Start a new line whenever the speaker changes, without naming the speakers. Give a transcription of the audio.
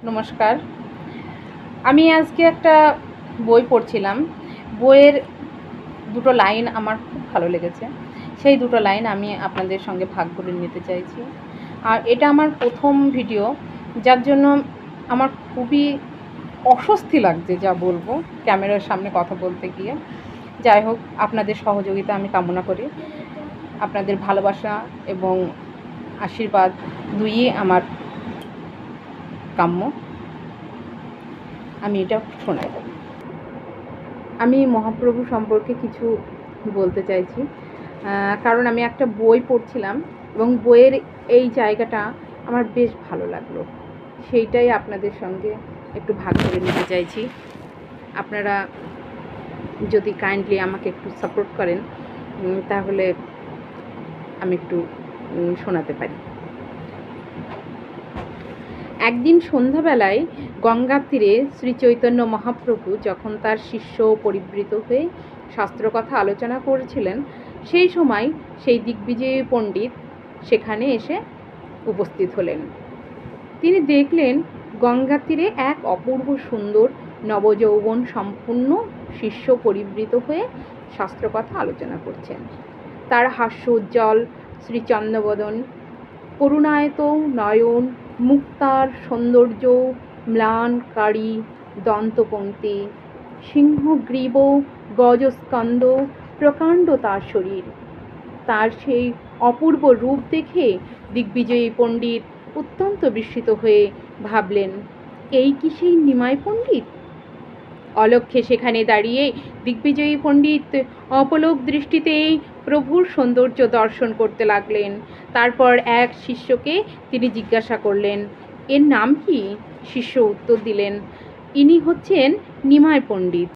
নমস্কার। আমি আজকে একটা বই পড়ছিলাম। বইয়ের দুটো লাইন আমার খুব ভালো লেগেছে। সেই দুটো লাইন আমি আপনাদের সঙ্গে ভাগ করে নিতে চাইছি। আর এটা আমার প্রথম ভিডিও, যার জন্য আমার খুবই অস্বস্তি লাগছে যা বলবো ক্যামেরার সামনে কথা বলতে গিয়ে। যাই হোক, আপনাদের সহযোগিতা আমি কামনা করি। আপনাদের ভালোবাসা এবং আশীর্বাদ দুইই আমার কাম্য। আমি এটা শোনাই। আমি মহাপ্রভু সম্পর্কে কিছু বলতে চাইছি, কারণ আমি একটা বই পড়ছিলাম এবং বইয়ের এই জায়গাটা আমার বেশ ভালো লাগলো। সেইটাই আপনাদের সঙ্গে একটু ভাগ করে নিতে চাইছি। আপনারা যদি কাইন্ডলি আমাকে একটু সাপোর্ট করেন, তাহলে আমি একটু শোনাতে পারি। একদিন সন্ধ্যাবেলায় গঙ্গার তীরে শ্রী চৈতন্য মহাপ্রভু যখন তার শিষ্য পরিবৃত হয়ে শাস্ত্রকথা আলোচনা করেছিলেন, সেই সময় সেই দিগ্বিজয়ী পণ্ডিত সেখানে এসে উপস্থিত হলেন। তিনি দেখলেন গঙ্গার তীরে এক অপূর্ব সুন্দর নবযৌবন সম্পূর্ণ শিষ্য পরিবৃত হয়ে শাস্ত্রকথা আলোচনা করছেন। তার হাস্য উজ্জ্বল শ্রীচন্দ্রবদন, করুণায়ত নয়ন, মুক্তার সৌন্দর্য, ম্লানকারী দন্তপংক্তি, সিংহগ্রীব, গজস্কন্দ, প্রকাণ্ড তার শরীর। তার সেই অপূর্ব রূপ দেখে দিগ্বিজয়ী পণ্ডিত অত্যন্ত বিস্মিত হয়ে ভাবলেন, এই কি সেই নিমাই পণ্ডিত? অলক্ষ্যে সেখানে দাঁড়িয়ে দিগ্বিজয়ী পণ্ডিত অপলক দৃষ্টিতেই প্রভুর সৌন্দর্য দর্শন করতে লাগলেন। তারপর এক শিষ্যকে তিনি জিজ্ঞাসা করলেন, এর নাম কি? শিষ্য উত্তর দিলেন, ইনি হচ্ছেন নিমাই পণ্ডিত।